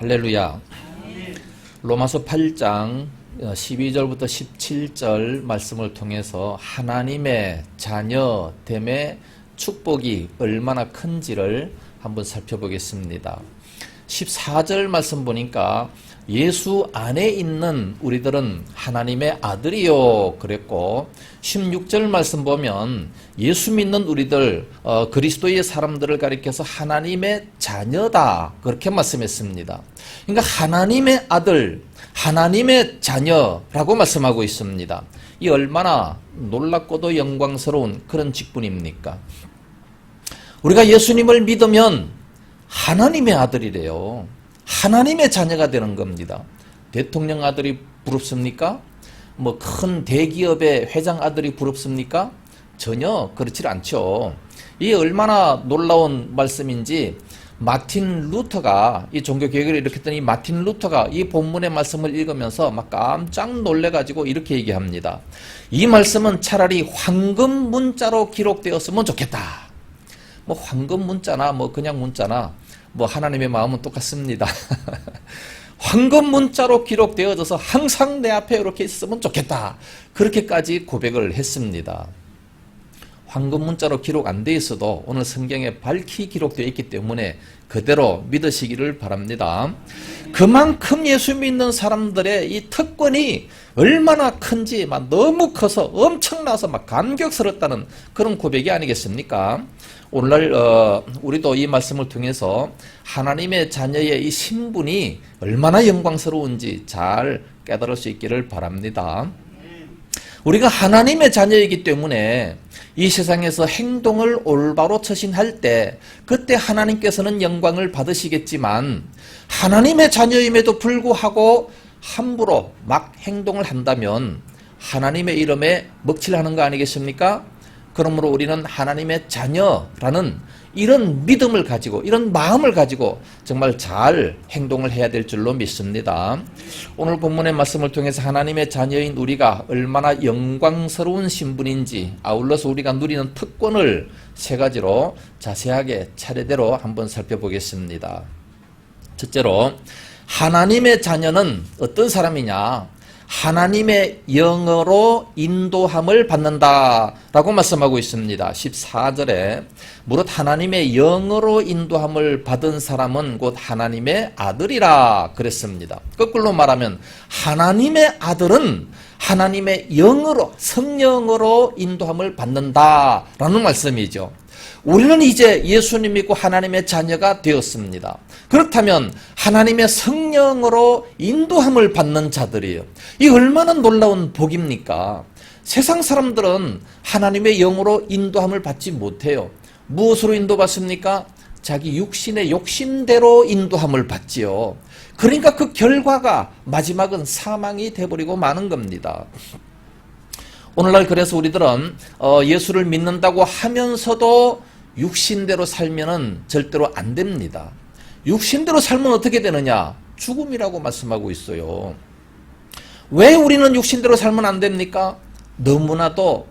할렐루야. 로마서 8장 12절부터 17절 말씀을 통해서 하나님의 자녀됨의 축복이 얼마나 큰지를 한번 살펴보겠습니다. 14절 말씀 보니까 예수 안에 있는 우리들은 하나님의 아들이요 그랬고, 16절 말씀 보면 예수 믿는 우리들 그리스도의 사람들을 가리켜서 하나님의 자녀다 그렇게 말씀했습니다. 그러니까 하나님의 아들, 하나님의 자녀라고 말씀하고 있습니다. 이 얼마나 놀랍고도 영광스러운 그런 직분입니까? 우리가 예수님을 믿으면 하나님의 아들이래요. 하나님의 자녀가 되는 겁니다. 대통령 아들이 부럽습니까? 뭐 큰 대기업의 회장 아들이 부럽습니까? 전혀 그렇지 않죠. 이게 얼마나 놀라운 말씀인지 마틴 루터가 이 종교개혁을 일으켰더니 마틴 루터가 이 본문의 말씀을 읽으면서 막 깜짝 놀래가지고 이렇게 얘기합니다. 이 말씀은 차라리 황금 문자로 기록되었으면 좋겠다. 뭐 황금 문자나 뭐 그냥 문자나 뭐 하나님의 마음은 똑같습니다. 황금 문자로 기록되어져서 항상 내 앞에 이렇게 있으면 좋겠다. 그렇게까지 고백을 했습니다. 황금 문자로 기록 안 돼 있어도 오늘 성경에 밝히 기록되어 있기 때문에 그대로 믿으시기를 바랍니다. 그만큼 예수 믿는 사람들의 이 특권이 얼마나 큰지 막 너무 커서 엄청나서 막 감격스럽다는 그런 고백이 아니겠습니까? 오늘날 우리도 이 말씀을 통해서 하나님의 자녀의 이 신분이 얼마나 영광스러운지 잘 깨달을 수 있기를 바랍니다. 우리가 하나님의 자녀이기 때문에 이 세상에서 행동을 올바로 처신할 때 그때 하나님께서는 영광을 받으시겠지만, 하나님의 자녀임에도 불구하고 함부로 막 행동을 한다면 하나님의 이름에 먹칠하는 거 아니겠습니까? 그러므로 우리는 하나님의 자녀라는 이런 믿음을 가지고 이런 마음을 가지고 정말 잘 행동을 해야 될 줄로 믿습니다. 오늘 본문의 말씀을 통해서 하나님의 자녀인 우리가 얼마나 영광스러운 신분인지, 아울러서 우리가 누리는 특권을 세 가지로 자세하게 차례대로 한번 살펴보겠습니다. 첫째로, 하나님의 자녀는 어떤 사람이냐? 하나님의 영으로 인도함을 받는다라고 말씀하고 있습니다. 14절에 무릇 하나님의 영으로 인도함을 받은 사람은 곧 하나님의 아들이라 그랬습니다. 거꾸로 말하면 하나님의 아들은 하나님의 영으로, 성령으로 인도함을 받는다라는 말씀이죠. 우리는 이제 예수님 믿고 하나님의 자녀가 되었습니다. 그렇다면 하나님의 성령으로 인도함을 받는 자들이에요. 이 얼마나 놀라운 복입니까? 세상 사람들은 하나님의 영으로 인도함을 받지 못해요. 무엇으로 인도받습니까? 자기 육신의 욕심대로 인도함을 받지요. 그러니까 그 결과가 마지막은 사망이 되어버리고 마는 겁니다. 오늘날 그래서 우리들은 예수를 믿는다고 하면서도 육신대로 살면은 절대로 안 됩니다. 육신대로 살면 어떻게 되느냐? 죽음이라고 말씀하고 있어요. 왜 우리는 육신대로 살면 안 됩니까? 너무나도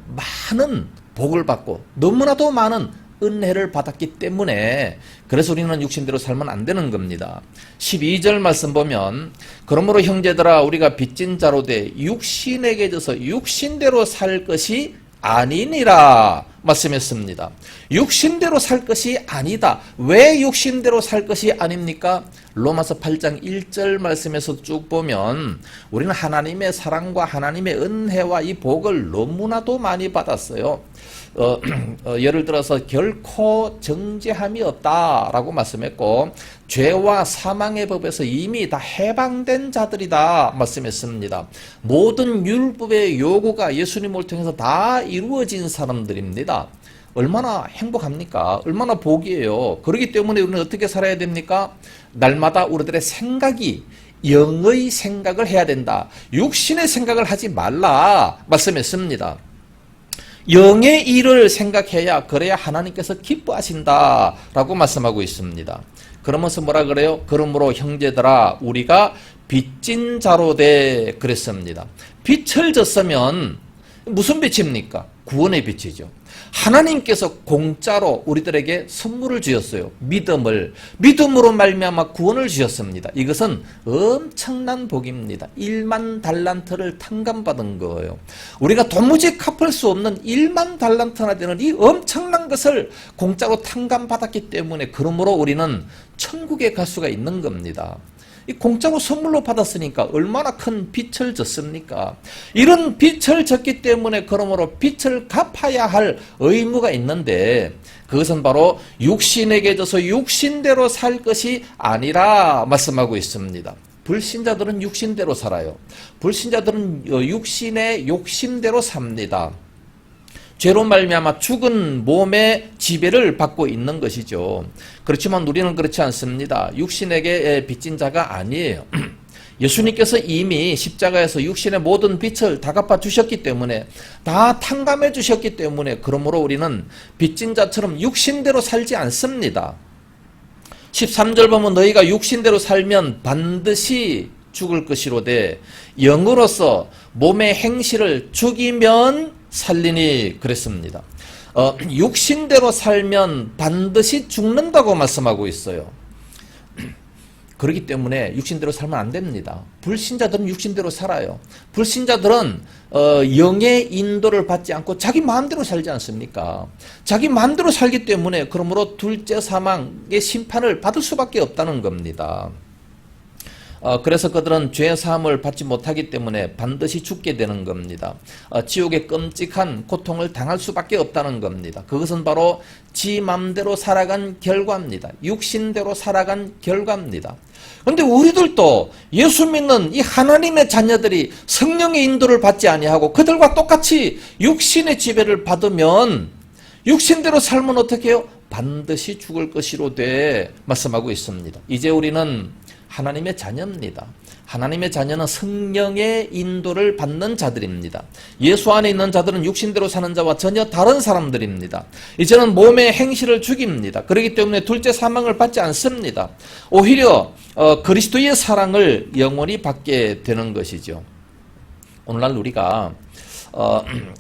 많은 복을 받고 너무나도 많은 은혜를 받았기 때문에, 그래서 우리는 육신대로 살면 안 되는 겁니다. 12절 말씀 보면 그러므로 형제들아 우리가 빚진 자로 돼 육신에게 져서 육신대로 살 것이 아니니라 말씀했습니다. 육신대로 살 것이 아니다. 왜 육신대로 살 것이 아닙니까? 로마서 8장 1절 말씀에서 쭉 보면 우리는 하나님의 사랑과 하나님의 은혜와 이 복을 너무나도 많이 받았어요. 예를 들어서 결코 정죄함이 없다라고 말씀했고, 죄와 사망의 법에서 이미 다 해방된 자들이다 말씀했습니다. 모든 율법의 요구가 예수님을 통해서 다 이루어진 사람들입니다. 얼마나 행복합니까? 얼마나 복이에요. 그렇기 때문에 우리는 어떻게 살아야 됩니까? 날마다 우리들의 생각이 영의 생각을 해야 된다. 육신의 생각을 하지 말라 말씀했습니다. 영의 일을 생각해야, 그래야 하나님께서 기뻐하신다라고 말씀하고 있습니다. 그러면서 뭐라 그래요? 그러므로 형제들아 우리가 빚진 자로 돼 그랬습니다. 빚을 졌으면 무슨 빚입니까? 구원의 빛이죠. 하나님께서 공짜로 우리들에게 선물을 주셨어요. 믿음으로 말미암아 구원을 주셨습니다. 이것은 엄청난 복입니다. 1만 달란트를 탕감받은 거예요. 우리가 도무지 갚을 수 없는 1만 달란트나 되는 이 엄청난 것을 공짜로 탕감받았기 때문에 그러므로 우리는 천국에 갈 수가 있는 겁니다. 이 공짜로 선물로 받았으니까 얼마나 큰 빚을 졌습니까? 이런 빚을 졌기 때문에 그러므로 빚을 갚아야 할 의무가 있는데 그것은 바로 육신에게 져서 육신대로 살 것이 아니라 말씀하고 있습니다. 불신자들은 육신대로 살아요. 불신자들은 육신의 욕심대로 삽니다. 죄로 말미암아 죽은 몸의 지배를 받고 있는 것이죠. 그렇지만 우리는 그렇지 않습니다. 육신에게 빚진 자가 아니에요. 예수님께서 이미 십자가에서 육신의 모든 빚을 다 갚아 주셨기 때문에 다 탕감해 주셨기 때문에 그러므로 우리는 빚진 자처럼 육신대로 살지 않습니다. 13절 보면 너희가 육신대로 살면 반드시 죽을 것이로되 영으로서 몸의 행실을 죽이면 살리니 그랬습니다. 육신대로 살면 반드시 죽는다고 말씀하고 있어요. 그렇기 때문에 육신대로 살면 안 됩니다. 불신자들은 육신대로 살아요. 불신자들은 영의 인도를 받지 않고 자기 마음대로 살지 않습니까? 자기 마음대로 살기 때문에 그러므로 둘째 사망의 심판을 받을 수밖에 없다는 겁니다. 그래서 그들은 죄 사함을 받지 못하기 때문에 반드시 죽게 되는 겁니다. 지옥의 끔찍한 고통을 당할 수밖에 없다는 겁니다. 그것은 바로 지 맘대로 살아간 결과입니다. 육신대로 살아간 결과입니다. 그런데 우리들도 예수 믿는 이 하나님의 자녀들이 성령의 인도를 받지 아니하고 그들과 똑같이 육신의 지배를 받으면 육신대로 살면 어떻게 해요? 반드시 죽을 것이로되 말씀하고 있습니다. 이제 우리는 하나님의 자녀입니다. 하나님의 자녀는 성령의 인도를 받는 자들입니다. 예수 안에 있는 자들은 육신대로 사는 자와 전혀 다른 사람들입니다. 이제는 몸의 행실을 죽입니다. 그렇기 때문에 둘째 사망을 받지 않습니다. 오히려 그리스도의 사랑을 영원히 받게 되는 것이죠. 오늘날 우리가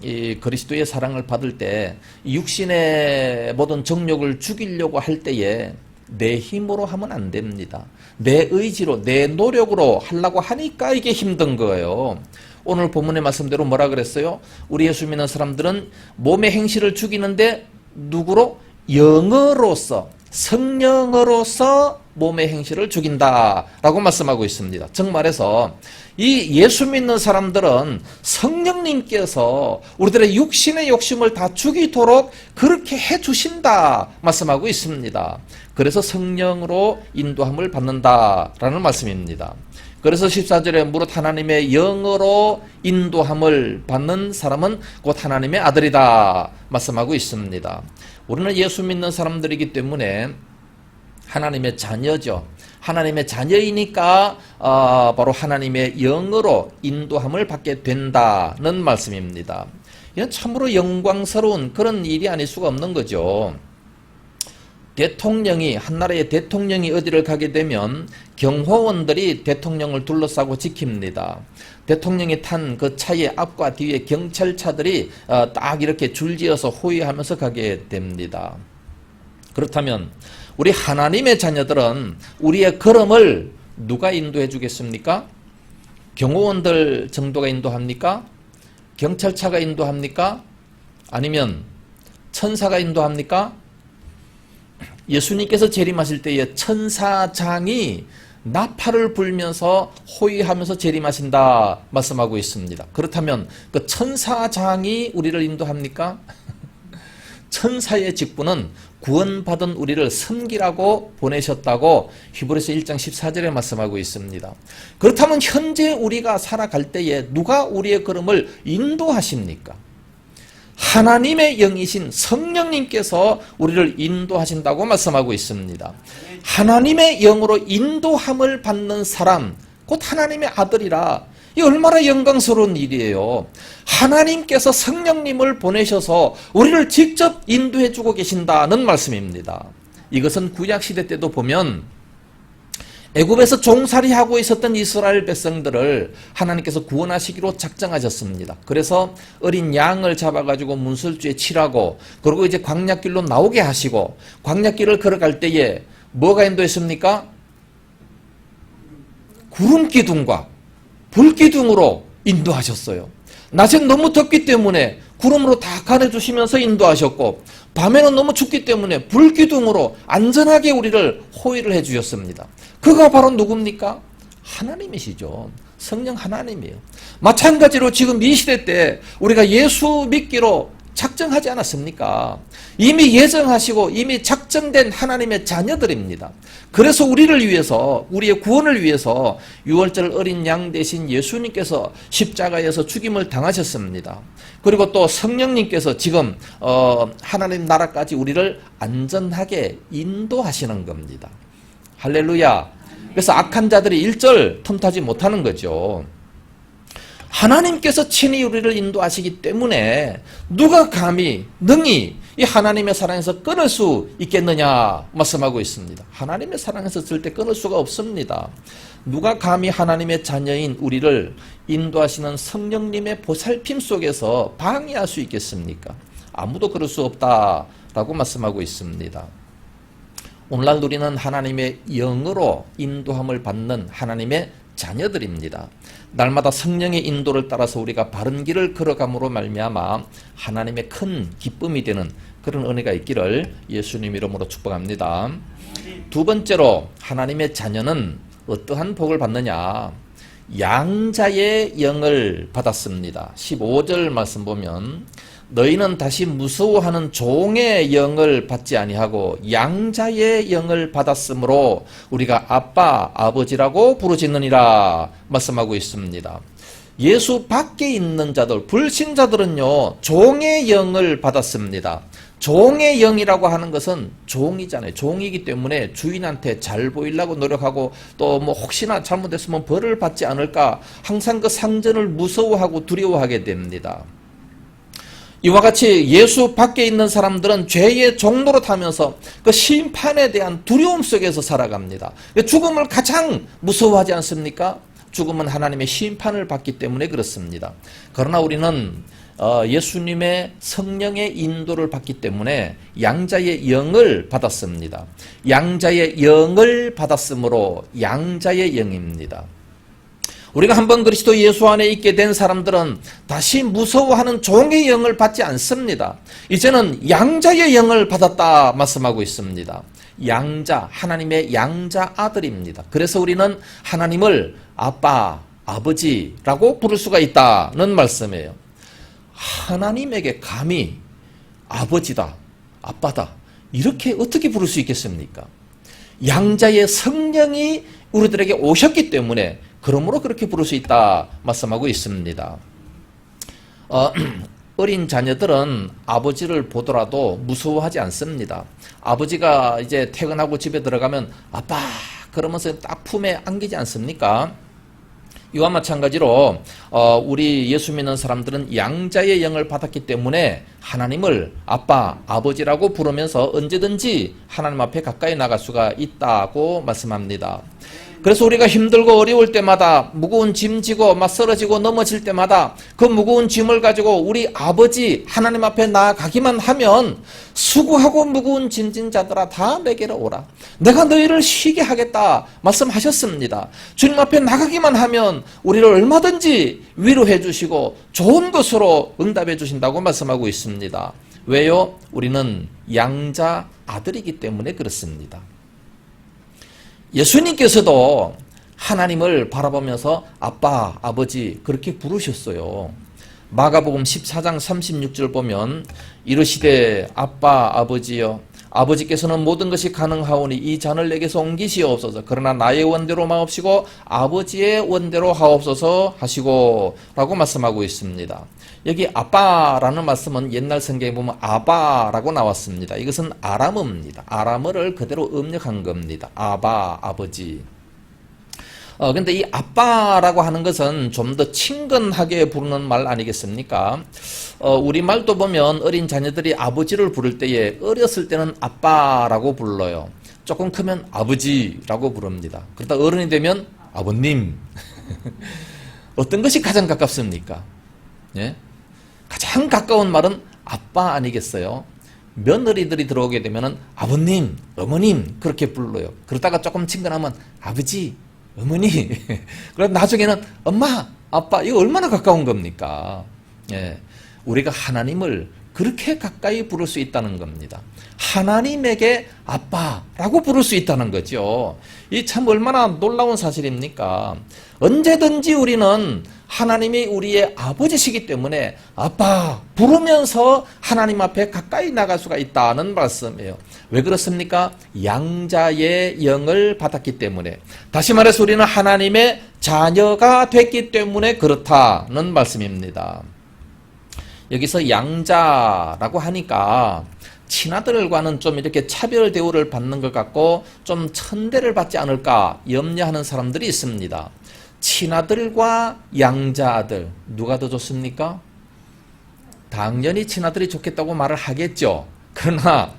이 그리스도의 사랑을 받을 때 육신의 모든 정욕을 죽이려고 할 때에 내 힘으로 하면 안 됩니다. 내 의지로, 내 노력으로 하려고 하니까 이게 힘든 거예요. 오늘 본문의 말씀대로 뭐라 그랬어요? 우리 예수 믿는 사람들은 몸의 행실을 죽이는데 누구로? 영으로서, 성령으로서 몸의 행실을 죽인다라고 말씀하고 있습니다. 정말해서 이 예수 믿는 사람들은 성령님께서 우리들의 육신의 욕심을 다 죽이도록 그렇게 해주신다 말씀하고 있습니다. 그래서 성령으로 인도함을 받는다라는 말씀입니다. 그래서 14절에 무릇 하나님의 영으로 인도함을 받는 사람은 곧 하나님의 아들이다 말씀하고 있습니다. 우리는 예수 믿는 사람들이기 때문에 하나님의 자녀죠. 하나님의 자녀이니까 바로 하나님의 영으로 인도함을 받게 된다는 말씀입니다. 이건 참으로 영광스러운 그런 일이 아닐 수가 없는 거죠. 한 나라의 대통령이 어디를 가게 되면 경호원들이 대통령을 둘러싸고 지킵니다. 대통령이 탄 그 차의 앞과 뒤에 경찰차들이 딱 이렇게 줄지어서 호위하면서 가게 됩니다. 그렇다면 우리 하나님의 자녀들은 우리의 걸음을 누가 인도해 주겠습니까? 경호원들 정도가 인도합니까? 경찰차가 인도합니까? 아니면 천사가 인도합니까? 예수님께서 재림하실 때에 천사장이 나팔을 불면서 호위하면서 재림하신다 말씀하고 있습니다. 그렇다면 그 천사장이 우리를 인도합니까? 천사의 직분은 구원받은 우리를 섬기라고 보내셨다고 히브리서 1장 14절에 말씀하고 있습니다. 그렇다면 현재 우리가 살아갈 때에 누가 우리의 걸음을 인도하십니까? 하나님의 영이신 성령님께서 우리를 인도하신다고 말씀하고 있습니다. 하나님의 영으로 인도함을 받는 사람, 곧 하나님의 아들이라. 이 얼마나 영광스러운 일이에요. 하나님께서 성령님을 보내셔서 우리를 직접 인도해 주고 계신다는 말씀입니다. 이것은 구약시대 때도 보면 애굽에서 종살이하고 있었던 이스라엘 백성들을 하나님께서 구원하시기로 작정하셨습니다. 그래서 어린 양을 잡아가지고 문설주에 칠하고 그리고 이제 광야길로 나오게 하시고 광야길을 걸어갈 때에 뭐가 인도했습니까? 구름기둥과 불기둥으로 인도하셨어요. 낮엔 너무 덥기 때문에 구름으로 다 가려주시면서 인도하셨고 밤에는 너무 춥기 때문에 불기둥으로 안전하게 우리를 호위를 해주셨습니다. 그가 바로 누굽니까? 하나님이시죠. 성령 하나님이에요. 마찬가지로 지금 이 시대 때 우리가 예수 믿기로 작정하지 않았습니까? 이미 예정하시고 이미 작정된 하나님의 자녀들입니다. 그래서 우리를 위해서, 우리의 구원을 위해서 6월절 어린 양 대신 예수님께서 십자가에서 죽임을 당하셨습니다. 그리고 또 성령님께서 지금 하나님 나라까지 우리를 안전하게 인도하시는 겁니다. 할렐루야. 그래서 악한 자들이 1절 틈타지 못하는 거죠. 하나님께서 친히 우리를 인도하시기 때문에 누가 감히 능히 이 하나님의 사랑에서 끊을 수 있겠느냐 말씀하고 있습니다. 하나님의 사랑에서 절대 끊을 수가 없습니다. 누가 감히 하나님의 자녀인 우리를 인도하시는 성령님의 보살핌 속에서 방해할 수 있겠습니까? 아무도 그럴 수 없다라고 말씀하고 있습니다. 오늘날 우리는 하나님의 영으로 인도함을 받는 하나님의 자녀들입니다. 날마다 성령의 인도를 따라서 우리가 바른 길을 걸어감으로 말미암아 하나님의 큰 기쁨이 되는 그런 은혜가 있기를 예수님 이름으로 축복합니다. 두 번째로 하나님의 자녀는 어떠한 복을 받느냐? 양자의 영을 받았습니다. 15절 말씀 보면 너희는 다시 무서워하는 종의 영을 받지 아니하고 양자의 영을 받았으므로 우리가 아빠, 아버지라고 부르짖느니라 말씀하고 있습니다. 예수 밖에 있는 자들, 불신자들은요, 종의 영을 받았습니다. 종의 영이라고 하는 것은 종이잖아요. 종이기 때문에 주인한테 잘 보이려고 노력하고 또 뭐 혹시나 잘못했으면 벌을 받지 않을까 항상 그 상전을 무서워하고 두려워하게 됩니다. 이와 같이 예수 밖에 있는 사람들은 죄의 종로로 타면서 그 심판에 대한 두려움 속에서 살아갑니다. 죽음을 가장 무서워하지 않습니까? 죽음은 하나님의 심판을 받기 때문에 그렇습니다. 그러나 우리는 예수님의 성령의 인도를 받기 때문에 양자의 영을 받았습니다. 양자의 영을 받았으므로 양자의 영입니다. 우리가 한번 그리스도 예수 안에 있게 된 사람들은 다시 무서워하는 종의 영을 받지 않습니다. 이제는 양자의 영을 받았다 말씀하고 있습니다. 양자, 하나님의 양자 아들입니다. 그래서 우리는 하나님을 아빠, 아버지라고 부를 수가 있다는 말씀이에요. 하나님에게 감히 아버지다, 아빠다 이렇게 어떻게 부를 수 있겠습니까? 양자의 성령이 우리들에게 오셨기 때문에 그러므로 그렇게 부를 수 있다 말씀하고 있습니다. 어린 자녀들은 아버지를 보더라도 무서워하지 않습니다. 아버지가 이제 퇴근하고 집에 들어가면 아빠 그러면서 딱 품에 안기지 않습니까? 이와 마찬가지로 우리 예수 믿는 사람들은 양자의 영을 받았기 때문에 하나님을 아빠, 아버지라고 부르면서 언제든지 하나님 앞에 가까이 나갈 수가 있다고 말씀합니다. 그래서 우리가 힘들고 어려울 때마다 무거운 짐 지고 막 쓰러지고 넘어질 때마다 그 무거운 짐을 가지고 우리 아버지 하나님 앞에 나아가기만 하면 수고하고 무거운 짐진 자들아 다 내게로 오라. 내가 너희를 쉬게 하겠다 말씀하셨습니다. 주님 앞에 나가기만 하면 우리를 얼마든지 위로해 주시고 좋은 것으로 응답해 주신다고 말씀하고 있습니다. 왜요? 우리는 양자 아들이기 때문에 그렇습니다. 예수님께서도 하나님을 바라보면서 아빠, 아버지 그렇게 부르셨어요. 마가복음 14장 36절 보면 이르시되 아빠, 아버지여 아버지께서는 모든 것이 가능하오니 이 잔을 내게서 옮기시옵소서. 그러나 나의 원대로 마옵시고 아버지의 원대로 하옵소서 하시고 라고 말씀하고 있습니다. 여기 아빠라는 말씀은 옛날 성경에 보면 아바라고 나왔습니다. 이것은 아람어입니다. 아람어를 그대로 음력한 겁니다. 아바, 아버지. 근데 이 아빠라고 하는 것은 좀 더 친근하게 부르는 말 아니겠습니까? 우리말도 보면 어린 자녀들이 아버지를 부를 때에 어렸을 때는 아빠라고 불러요. 조금 크면 아버지라고 부릅니다. 그러다 어른이 되면 아버님. 어떤 것이 가장 가깝습니까? 예? 가장 가까운 말은 아빠 아니겠어요? 며느리들이 들어오게 되면은 아버님, 어머님 그렇게 불러요. 그러다가 조금 친근하면 아버지, 어머니. 그럼 나중에는 엄마, 아빠. 이거 얼마나 가까운 겁니까? 예. 우리가 하나님을 그렇게 가까이 부를 수 있다는 겁니다. 하나님에게 아빠라고 부를 수 있다는 거죠. 이 참 얼마나 놀라운 사실입니까? 언제든지 우리는 하나님이 우리의 아버지시기 때문에 아빠 부르면서 하나님 앞에 가까이 나갈 수가 있다는 말씀이에요. 왜 그렇습니까? 양자의 영을 받았기 때문에. 다시 말해서 우리는 하나님의 자녀가 됐기 때문에 그렇다는 말씀입니다. 여기서 양자라고 하니까 친아들과는 좀 이렇게 차별 대우를 받는 것 같고 좀 천대를 받지 않을까 염려하는 사람들이 있습니다. 친아들과 양자아들 누가 더 좋습니까? 당연히 친아들이 좋겠다고 말을 하겠죠. 그러나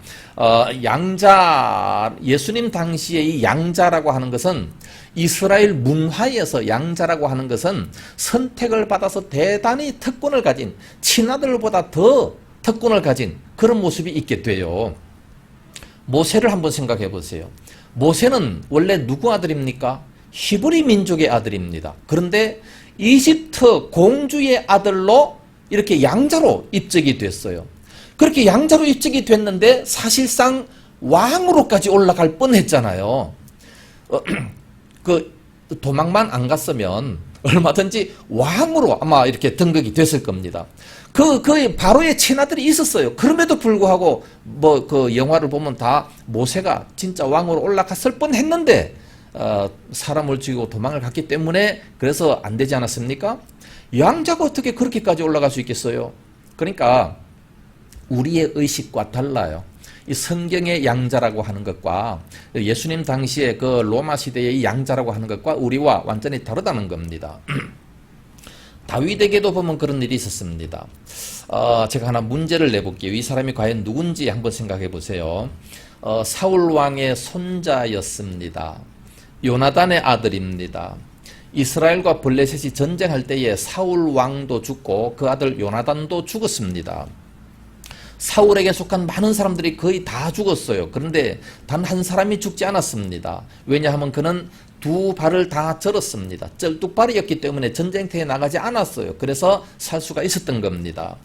양자, 예수님 당시에 이 양자라고 하는 것은 이스라엘 문화에서 양자라고 하는 것은 선택을 받아서 대단히 특권을 가진, 친아들보다 더 특권을 가진 그런 모습이 있게 돼요. 모세를 한번 생각해 보세요. 모세는 원래 누구 아들입니까? 히브리 민족의 아들입니다. 그런데 이집트 공주의 아들로 이렇게 양자로 입적이 됐어요. 그렇게 양자로 입적이 됐는데 사실상 왕으로까지 올라갈 뻔했잖아요. 그 도망만 안 갔으면 얼마든지 왕으로 아마 이렇게 등극이 됐을 겁니다. 그 바로의 친아들이 있었어요. 그럼에도 불구하고 뭐 그 영화를 보면 다 모세가 진짜 왕으로 올라갔을 뻔했는데 사람을 죽이고 도망을 갔기 때문에 그래서 안 되지 않았습니까? 양자가 어떻게 그렇게까지 올라갈 수 있겠어요? 그러니까 우리의 의식과 달라요. 이 성경의 양자라고 하는 것과 예수님 당시에 그 로마 시대의 양자라고 하는 것과 우리와 완전히 다르다는 겁니다. 다윗에게도 보면 그런 일이 있었습니다. 제가 하나 문제를 내볼게요. 이 사람이 과연 누군지 한번 생각해 보세요. 사울 왕의 손자였습니다. 요나단의 아들입니다. 이스라엘과 블레셋이 전쟁할 때에 사울 왕도 죽고 그 아들 요나단도 죽었습니다. 사울에게 속한 많은 사람들이 거의 다 죽었어요. 그런데 단 한 사람이 죽지 않았습니다. 왜냐하면 그는 두 발을 다 절었습니다. 쩔뚝발이었기 때문에 전쟁터에 나가지 않았어요. 그래서 살 수가 있었던 겁니다.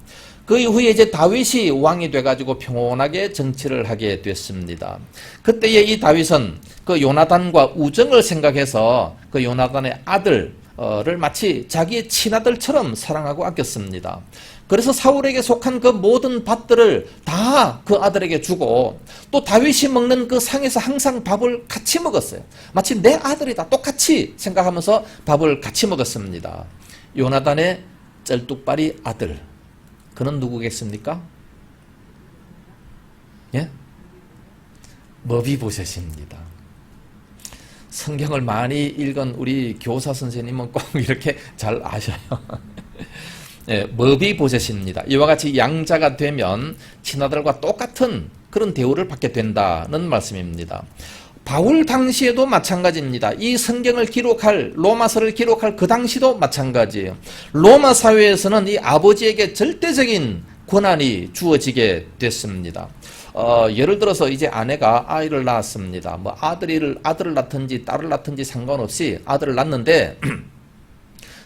그 이후에 이제 다윗이 왕이 돼가지고 평온하게 정치를 하게 됐습니다. 그때에 이 다윗은 그 요나단과 우정을 생각해서 그 요나단의 아들을 마치 자기의 친아들처럼 사랑하고 아꼈습니다. 그래서 사울에게 속한 그 모든 밭들을 다 그 아들에게 주고 또 다윗이 먹는 그 상에서 항상 밥을 같이 먹었어요. 마치 내 아들이다 똑같이 생각하면서 밥을 같이 먹었습니다. 요나단의 쩔뚝발이 아들, 그는 누구겠습니까? 예? 머비보셋입니다. 성경을 많이 읽은 우리 교사 선생님은 꼭 이렇게 잘 아셔요. 예, 머비보셋입니다. 이와 같이 양자가 되면 친아들과 똑같은 그런 대우를 받게 된다는 말씀입니다. 바울 당시에도 마찬가지입니다. 이 성경을 기록할, 로마서를 기록할 그 당시도 마찬가지예요. 로마 사회에서는 이 아버지에게 절대적인 권한이 주어지게 됐습니다. 예를 들어서 이제 아내가 아이를 낳았습니다. 뭐 아들을 낳든지 딸을 낳든지 상관없이 아들을 낳는데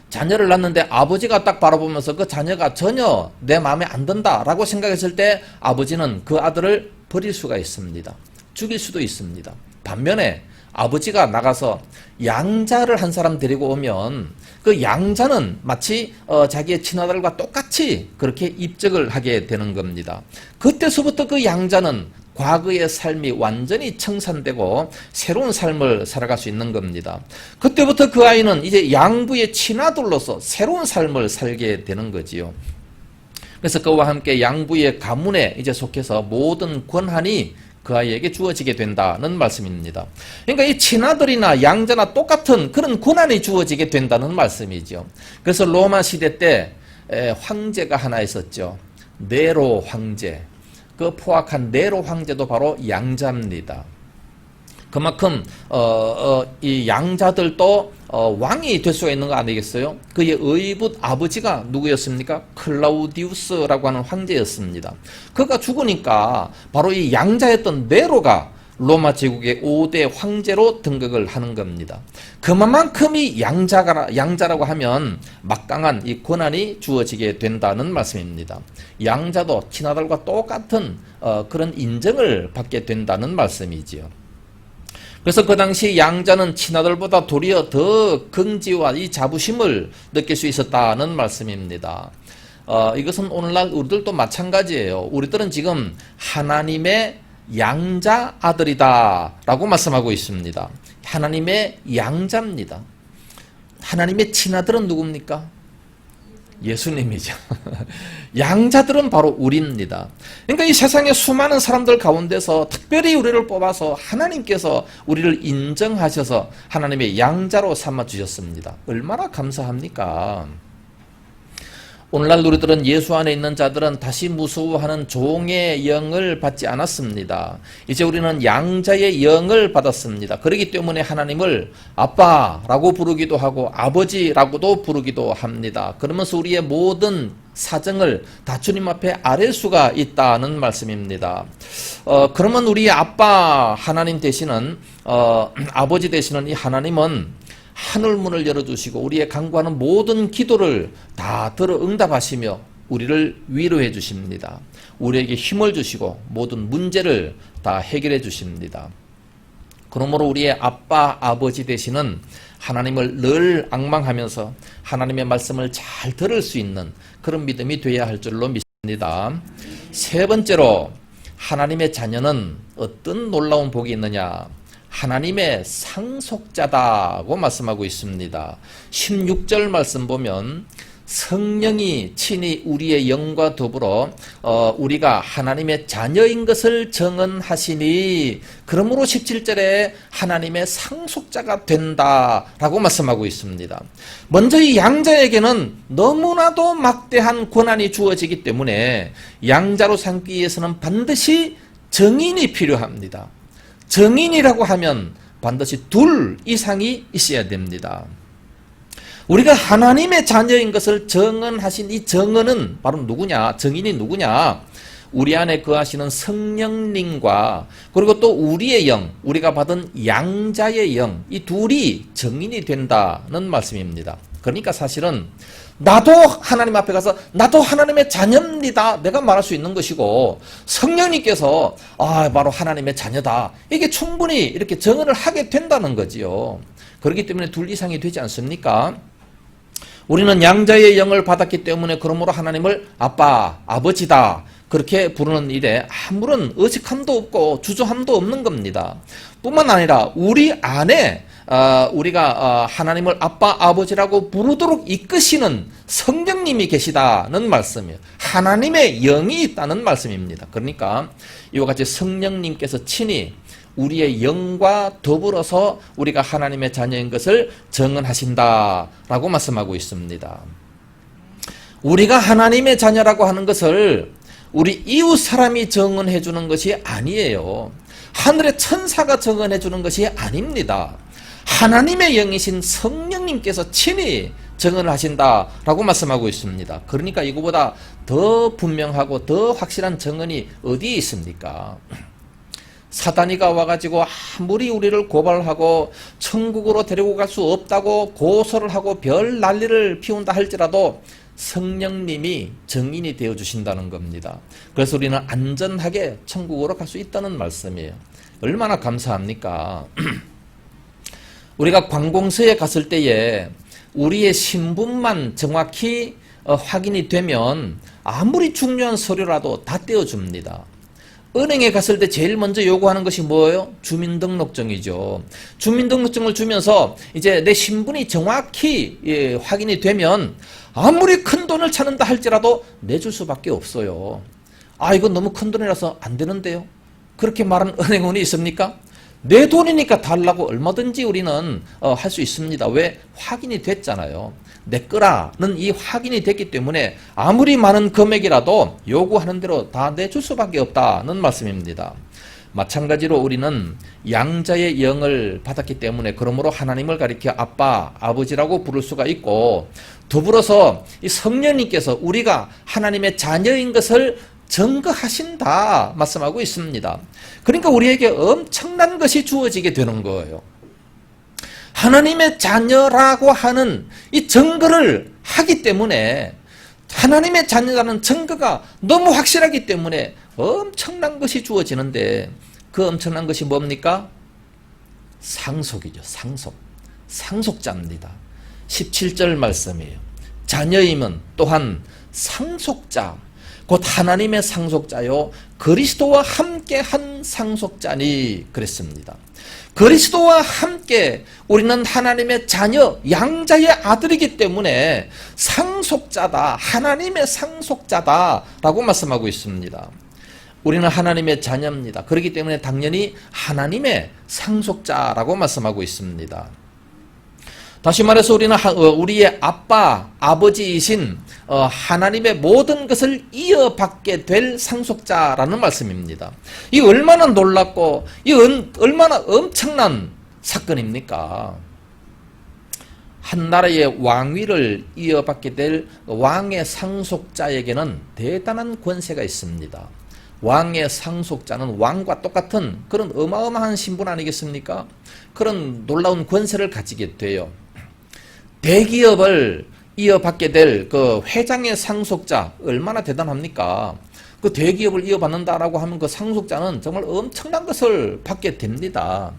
자녀를 낳는데 아버지가 딱 바라보면서 그 자녀가 전혀 내 마음에 안 든다라고 생각했을 때 아버지는 그 아들을 버릴 수가 있습니다. 죽일 수도 있습니다. 반면에 아버지가 나가서 양자를 한 사람 데리고 오면 그 양자는 마치 자기의 친아들과 똑같이 그렇게 입적을 하게 되는 겁니다. 그때서부터 그 양자는 과거의 삶이 완전히 청산되고 새로운 삶을 살아갈 수 있는 겁니다. 그때부터 그 아이는 이제 양부의 친아들로서 새로운 삶을 살게 되는 거지요. 그래서 그와 함께 양부의 가문에 이제 속해서 모든 권한이 그 아이에게 주어지게 된다는 말씀입니다. 그러니까 이 친아들이나 양자나 똑같은 그런 권한이 주어지게 된다는 말씀이죠. 그래서 로마 시대 때 황제가 하나 있었죠. 네로 황제. 그 포악한 네로 황제도 바로 양자입니다. 그만큼 이 양자들도 왕이 될 수가 있는 거 아니겠어요? 그의 의붓 아버지가 누구였습니까? 클라우디우스라고 하는 황제였습니다. 그가 죽으니까 바로 이 양자였던 네로가 로마 제국의 5대 황제로 등극을 하는 겁니다. 그만큼이 양자라고 하면 막강한 이 권한이 주어지게 된다는 말씀입니다. 양자도 친아들과 똑같은 그런 인정을 받게 된다는 말씀이지요. 그래서 그 당시 양자는 친아들보다 도리어 더 긍지와 이 자부심을 느낄 수 있었다는 말씀입니다. 이것은 오늘날 우리들도 마찬가지예요. 우리들은 지금 하나님의 양자 아들이다 라고 말씀하고 있습니다. 하나님의 양자입니다. 하나님의 친아들은 누굽니까? 예수님이죠. 양자들은 바로 우리입니다. 그러니까 이 세상의 수많은 사람들 가운데서 특별히 우리를 뽑아서 하나님께서 우리를 인정하셔서 하나님의 양자로 삼아주셨습니다. 얼마나 감사합니까? 오늘날 우리들은 예수 안에 있는 자들은 다시 무서워하는 종의 영을 받지 않았습니다. 이제 우리는 양자의 영을 받았습니다. 그렇기 때문에 하나님을 아빠라고 부르기도 하고 아버지라고도 부르기도 합니다. 그러면서 우리의 모든 사정을 다 주님 앞에 아랠 수가 있다는 말씀입니다. 그러면 우리의 아빠 하나님 되시는 아버지 되시는 이 하나님은 하늘문을 열어주시고 우리의 간구하는 모든 기도를 다 들어 응답하시며 우리를 위로해 주십니다. 우리에게 힘을 주시고 모든 문제를 다 해결해 주십니다. 그러므로 우리의 아빠, 아버지 되시는 하나님을 늘 앙망하면서 하나님의 말씀을 잘 들을 수 있는 그런 믿음이 되어야 할 줄로 믿습니다. 세 번째로 하나님의 자녀는 어떤 놀라운 복이 있느냐? 하나님의 상속자다고 말씀하고 있습니다. 16절 말씀 보면 성령이 친히 우리의 영과 더불어 우리가 하나님의 자녀인 것을 정언하시니 그러므로 17절에 하나님의 상속자가 된다라고 말씀하고 있습니다. 먼저 이 양자에게는 너무나도 막대한 권한이 주어지기 때문에 양자로 삼기 위해서는 반드시 정인이 필요합니다. 정인이라고 하면 반드시 둘 이상이 있어야 됩니다. 우리가 하나님의 자녀인 것을 정언하신 이 정언은 바로 누구냐? 정인이 누구냐? 우리 안에 거하시는 성령님과 그리고 또 우리의 영, 우리가 받은 양자의 영, 이 둘이 정인이 된다는 말씀입니다. 그러니까 사실은 나도 하나님 앞에 가서 나도 하나님의 자녀입니다. 내가 말할 수 있는 것이고 성령님께서 바로 하나님의 자녀다. 이게 충분히 이렇게 정언을 하게 된다는 거지요. 그렇기 때문에 둘 이상이 되지 않습니까? 우리는 양자의 영을 받았기 때문에 그러므로 하나님을 아빠, 아버지다. 그렇게 부르는 일에 아무런 어색함도 없고 주저함도 없는 겁니다. 뿐만 아니라 우리 안에 우리가 하나님을 아빠, 아버지라고 부르도록 이끄시는 성령님이 계시다는 말씀이에요. 하나님의 영이 있다는 말씀입니다. 그러니까 이와 같이 성령님께서 친히 우리의 영과 더불어서 우리가 하나님의 자녀인 것을 정언하신다라고 말씀하고 있습니다. 우리가 하나님의 자녀라고 하는 것을 우리 이웃 사람이 정언해 주는 것이 아니에요. 하늘의 천사가 정언해 주는 것이 아닙니다. 하나님의 영이신 성령님께서 친히 정언을 하신다라고 말씀하고 있습니다. 그러니까 이거보다 더 분명하고 더 확실한 정언이 어디에 있습니까? 사단이가 와가지고 아무리 우리를 고발하고 천국으로 데리고 갈 수 없다고 고소를 하고 별 난리를 피운다 할지라도 성령님이 정인이 되어 주신다는 겁니다. 그래서 우리는 안전하게 천국으로 갈 수 있다는 말씀이에요. 얼마나 감사합니까? 우리가 관공서에 갔을 때에 우리의 신분만 정확히 확인이 되면 아무리 중요한 서류라도 다 떼어줍니다. 은행에 갔을 때 제일 먼저 요구하는 것이 뭐예요? 주민등록증이죠. 주민등록증을 주면서 이제 내 신분이 정확히 확인이 되면 아무리 큰 돈을 찾는다 할지라도 내줄 수밖에 없어요. 이건 너무 큰 돈이라서 안 되는데요. 그렇게 말하는 은행원이 있습니까? 내 돈이니까 달라고 얼마든지 우리는 할 수 있습니다. 왜? 확인이 됐잖아요. 내 거라는 이 확인이 됐기 때문에 아무리 많은 금액이라도 요구하는 대로 다 내줄 수밖에 없다는 말씀입니다. 마찬가지로 우리는 양자의 영을 받았기 때문에 그러므로 하나님을 가리켜 아빠, 아버지라고 부를 수가 있고, 더불어서 이 성령님께서 우리가 하나님의 자녀인 것을 증거하신다 말씀하고 있습니다. 그러니까 우리에게 엄청난 것이 주어지게 되는 거예요. 하나님의 자녀라고 하는 이 증거를 하기 때문에, 하나님의 자녀라는 증거가 너무 확실하기 때문에 엄청난 것이 주어지는데, 그 엄청난 것이 뭡니까? 상속이죠. 상속자입니다. 17절 말씀이에요. 자녀임은 또한 상속자, 곧 하나님의 상속자요 그리스도와 함께한 상속자니 그랬습니다. 그리스도와 함께 우리는 하나님의 자녀, 양자의 아들이기 때문에 상속자다, 하나님의 상속자다라고 말씀하고 있습니다. 우리는 하나님의 자녀입니다. 그렇기 때문에 당연히 하나님의 상속자라고 말씀하고 있습니다. 다시 말해서 우리는 우리의 아빠, 아버지이신 하나님의 모든 것을 이어받게 될 상속자라는 말씀입니다. 이 얼마나 놀랍고 이 얼마나 엄청난 사건입니까? 한 나라의 왕위를 이어받게 될 왕의 상속자에게는 대단한 권세가 있습니다. 왕의 상속자는 왕과 똑같은 그런 어마어마한 신분 아니겠습니까? 그런 놀라운 권세를 가지게 돼요. 대기업을 이어받게 될 그 회장의 상속자 얼마나 대단합니까? 그 대기업을 이어받는다라고 하면 그 상속자는 정말 엄청난 것을 받게 됩니다.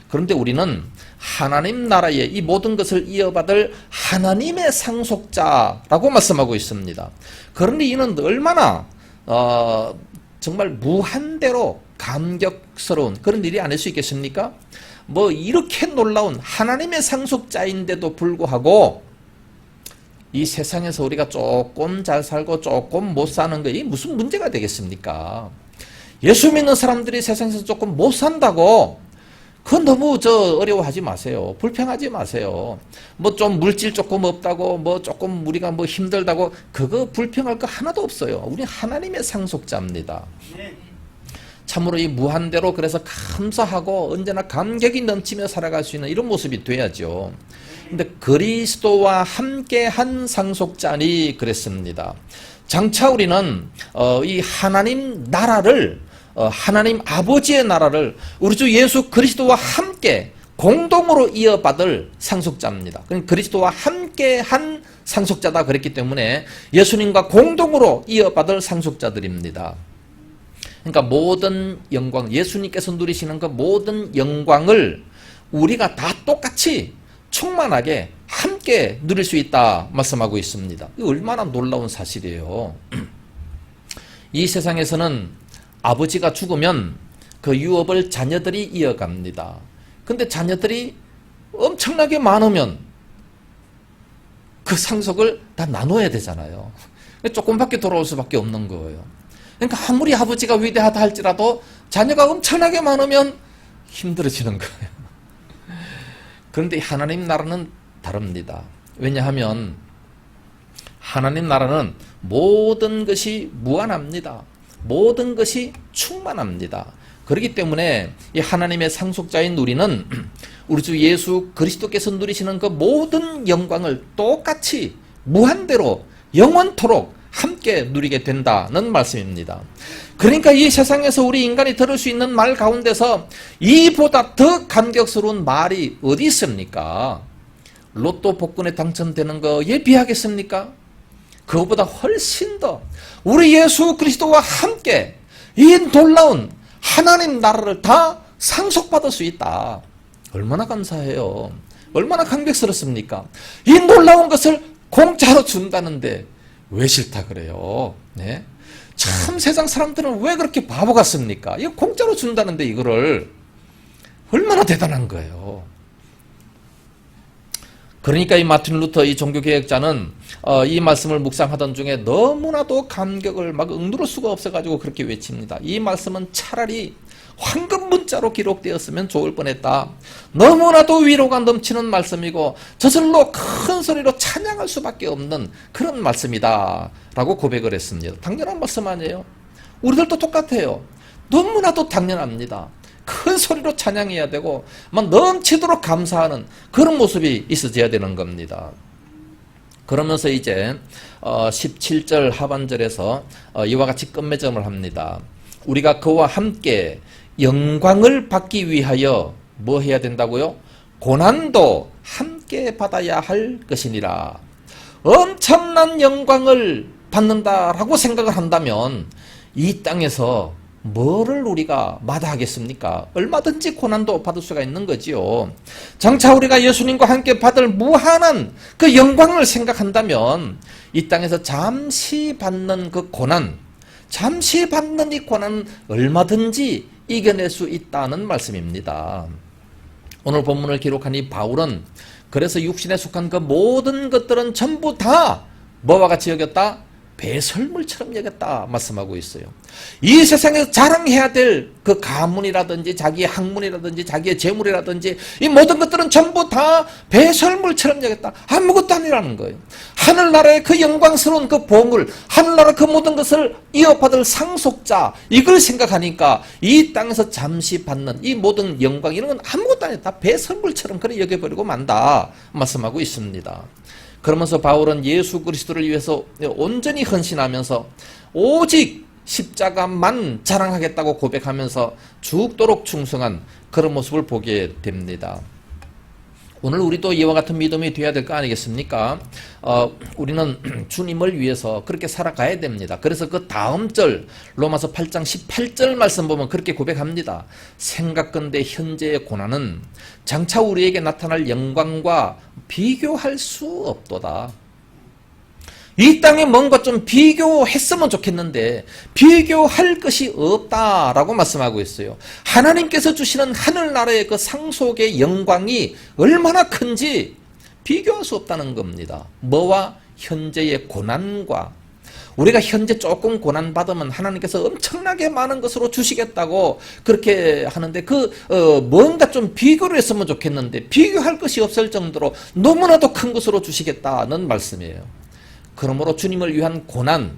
그런데 우리는 하나님 나라의 이 모든 것을 이어받을 하나님의 상속자라고 말씀하고 있습니다. 그런데 이는 얼마나 정말 무한대로 감격스러운 그런 일이 아닐 수 있겠습니까? 뭐 이렇게 놀라운 하나님의 상속자인데도 불구하고 이 세상에서 우리가 조금 잘 살고 조금 못 사는 거, 이게 무슨 문제가 되겠습니까? 예수 믿는 사람들이 세상에서 조금 못 산다고 그건 너무 어려워하지 마세요. 불평하지 마세요. 뭐 좀 물질 조금 없다고, 뭐 조금 우리가 뭐 힘들다고, 그거 불평할 거 하나도 없어요. 우리 하나님의 상속자입니다. 참으로 이 무한대로 그래서 감사하고 언제나 감격이 넘치며 살아갈 수 있는 이런 모습이 돼야죠. 근데 그리스도와 함께한 상속자니 그랬습니다. 장차 우리는 이 하나님 나라를, 하나님 아버지의 나라를 우리 주 예수 그리스도와 함께 공동으로 이어받을 상속자입니다. 그리스도와 함께한 상속자다 그랬기 때문에 예수님과 공동으로 이어받을 상속자들입니다. 그러니까 모든 영광, 예수님께서 누리시는 그 모든 영광을 우리가 다 똑같이 충만하게 함께 누릴 수 있다 말씀하고 있습니다. 이거 얼마나 놀라운 사실이에요. 이 세상에서는 아버지가 죽으면 그 유업을 자녀들이 이어갑니다. 근데 자녀들이 엄청나게 많으면 그 상속을 다 나눠야 되잖아요. 조금밖에 돌아올 수밖에 없는 거예요. 그러니까 아무리 아버지가 위대하다 할지라도 자녀가 엄청나게 많으면 힘들어지는 거예요. 그런데 하나님 나라는 다릅니다. 왜냐하면 하나님 나라는 모든 것이 무한합니다. 모든 것이 충만합니다. 그렇기 때문에 이 하나님의 상속자인 우리는 우리 주 예수 그리스도께서 누리시는 그 모든 영광을 똑같이 무한대로 영원토록 함께 누리게 된다는 말씀입니다. 그러니까 이 세상에서 우리 인간이 들을 수 있는 말 가운데서 이보다 더 감격스러운 말이 어디 있습니까? 로또 복권에 당첨되는 거에 비하겠습니까? 그거보다 훨씬 더 우리 예수 그리스도와 함께 이 놀라운 하나님 나라를 다 상속받을 수 있다. 얼마나 감사해요. 얼마나 감격스럽습니까? 이 놀라운 것을 공짜로 준다는데 왜 싫다 그래요? 네? 참 세상 사람들은 왜 그렇게 바보 같습니까? 이거 공짜로 준다는데 이거를 얼마나 대단한 거예요. 그러니까 이 마틴 루터 이 종교개혁자는 이 말씀을 묵상하던 중에 너무나도 감격을 막 억누를 수가 없어가지고 그렇게 외칩니다. 이 말씀은 차라리 황금 문자로 기록되었으면 좋을 뻔했다. 너무나도 위로가 넘치는 말씀이고 저절로 큰 소리로 찬양할 수밖에 없는 그런 말씀이다 라고 고백을 했습니다. 당연한 말씀 아니에요? 우리들도 똑같아요. 너무나도 당연합니다. 큰 소리로 찬양해야 되고 막 넘치도록 감사하는 그런 모습이 있어져야 되는 겁니다. 그러면서 이제 17절 하반절에서 이와 같이 끝맺음을 합니다. 우리가 그와 함께 영광을 받기 위하여 뭐 해야 된다고요? 고난도 함께 받아야 할 것이니라. 엄청난 영광을 받는다라고 생각을 한다면 이 땅에서 뭐를 우리가 마다하겠습니까? 얼마든지 고난도 받을 수가 있는 거지요. 장차 우리가 예수님과 함께 받을 무한한 그 영광을 생각한다면 이 땅에서 잠시 받는 그 고난, 잠시 받는 이 고난은 얼마든지 이겨낼 수 있다는 말씀입니다. 오늘 본문을 기록한 이 바울은 그래서 육신에 속한 그 모든 것들은 전부 다 뭐와 같이 여겼다? 배설물처럼 여겼다 말씀하고 있어요. 이 세상에서 자랑해야 될 그 가문이라든지 자기의 학문이라든지 자기의 재물이라든지 이 모든 것들은 전부 다 배설물처럼 여겼다. 아무것도 아니라는 거예요. 하늘나라의 그 영광스러운 그 보물, 하늘나라 그 모든 것을 이어받을 상속자, 이걸 생각하니까 이 땅에서 잠시 받는 이 모든 영광 이런 건 아무것도 아니다. 다 배설물처럼 그래 여겨버리고 만다 말씀하고 있습니다. 그러면서 바울은 예수 그리스도를 위해서 온전히 헌신하면서 오직 십자가만 자랑하겠다고 고백하면서 죽도록 충성한 그런 모습을 보게 됩니다. 오늘 우리도 이와 같은 믿음이 되어야 될 거 아니겠습니까? 우리는 주님을 위해서 그렇게 살아가야 됩니다. 그래서 그 다음 절 로마서 8장 18절 말씀 보면 그렇게 고백합니다. 생각건대 현재의 고난은 장차 우리에게 나타날 영광과 비교할 수 없도다. 이 땅에 뭔가 좀 비교했으면 좋겠는데 비교할 것이 없다라고 말씀하고 있어요. 하나님께서 주시는 하늘나라의 그 상속의 영광이 얼마나 큰지 비교할 수 없다는 겁니다. 뭐와? 현재의 고난과. 우리가 현재 조금 고난받으면 하나님께서 엄청나게 많은 것으로 주시겠다고 그렇게 하는데 뭔가 좀 비교를 했으면 좋겠는데 비교할 것이 없을 정도로 너무나도 큰 것으로 주시겠다는 말씀이에요. 그러므로 주님을 위한 고난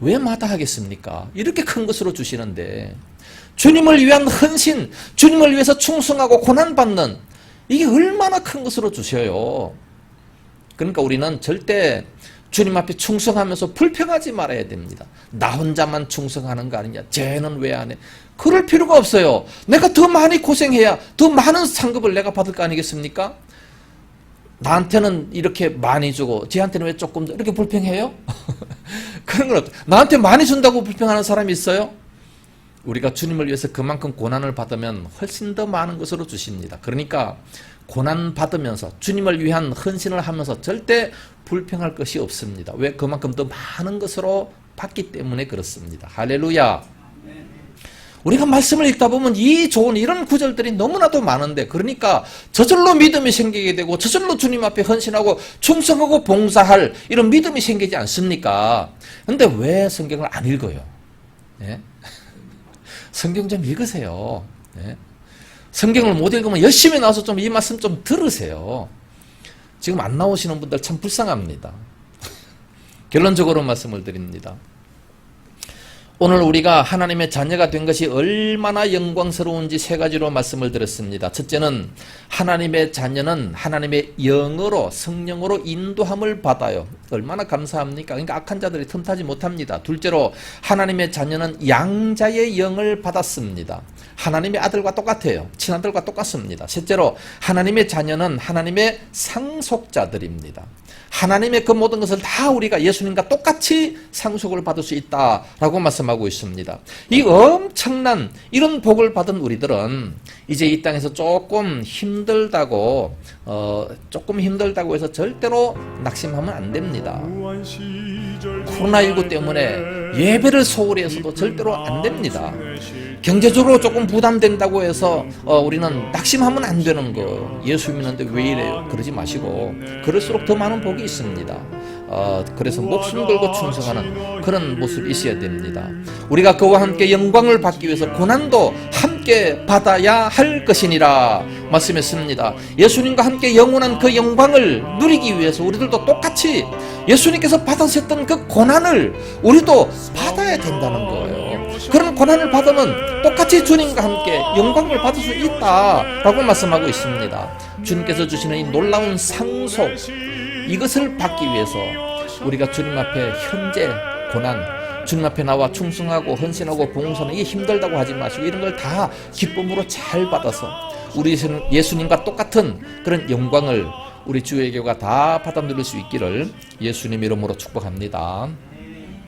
왜 마다하겠습니까? 이렇게 큰 것으로 주시는데 주님을 위한 헌신, 주님을 위해서 충성하고 고난받는 이게 얼마나 큰 것으로 주셔요. 그러니까 우리는 절대 주님 앞에 충성하면서 불평하지 말아야 됩니다. 나 혼자만 충성하는 거 아니냐? 쟤는 왜 안 해? 그럴 필요가 없어요. 내가 더 많이 고생해야 더 많은 상급을 내가 받을 거 아니겠습니까? 나한테는 이렇게 많이 주고 쟤한테는 왜 조금 더 이렇게 불평해요? 그런 건 없어요. 나한테 많이 준다고 불평하는 사람이 있어요? 우리가 주님을 위해서 그만큼 고난을 받으면 훨씬 더 많은 것으로 주십니다. 그러니까 고난 받으면서 주님을 위한 헌신을 하면서 절대 불평할 것이 없습니다. 왜? 그만큼 더 많은 것으로 받기 때문에 그렇습니다. 할렐루야. 우리가 말씀을 읽다 보면 이 좋은 이런 구절들이 너무나도 많은데 그러니까 저절로 믿음이 생기게 되고 저절로 주님 앞에 헌신하고 충성하고 봉사할 이런 믿음이 생기지 않습니까? 근데 왜 성경을 안 읽어요? 네? 성경 좀 읽으세요. 네? 성경을 못 읽으면 열심히 나와서 좀 이 말씀 좀 들으세요. 지금 안 나오시는 분들 참 불쌍합니다. 결론적으로 말씀을 드립니다. 오늘 우리가 하나님의 자녀가 된 것이 얼마나 영광스러운지 세 가지로 말씀을 드렸습니다. 첫째는 하나님의 자녀는 하나님의 영으로 성령으로 인도함을 받아요. 얼마나 감사합니까? 그러니까 악한 자들이 틈타지 못합니다. 둘째로 하나님의 자녀는 양자의 영을 받았습니다. 하나님의 아들과 똑같아요. 친아들과 똑같습니다. 셋째로 하나님의 자녀는 하나님의 상속자들입니다. 하나님의 그 모든 것을 다 우리가 예수님과 똑같이 상속을 받을 수 있다라고 말씀하고 있습니다. 이 엄청난 이런 복을 받은 우리들은 이제 이 땅에서 조금 힘들다고 해서 절대로 낙심하면 안 됩니다. 코로나19 때문에 예배를 소홀히 해서도 절대로 안 됩니다. 경제적으로 조금 부담된다고 해서 우리는 낙심하면 안 되는 거. 예수 믿는데 왜 이래요? 그러지 마시고 그럴수록 더 많은 복이 있습니다. 그래서 목숨 걸고 충성하는 그런 모습이 있어야 됩니다. 우리가 그와 함께 영광을 받기 위해서 고난도 함께 받아야 할 것이니라 말씀했습니다. 예수님과 함께 영원한 그 영광을 누리기 위해서 우리들도 똑같이 예수님께서 받으셨던 그 고난을 우리도 받아야 된다는 거예요. 그런 고난을 받으면 똑같이 주님과 함께 영광을 받을 수 있다라고 말씀하고 있습니다. 주님께서 주시는 이 놀라운 상속, 이것을 받기 위해서 우리가 주님 앞에 현재 고난, 주님 앞에 나와 충성하고 헌신하고 봉사하는 이게 힘들다고 하지 마시고 이런 걸 다 기쁨으로 잘 받아서 우리 예수님과 똑같은 그런 영광을 우리 주의 교회가 다 받아 누릴 수 있기를 예수님 이름으로 축복합니다.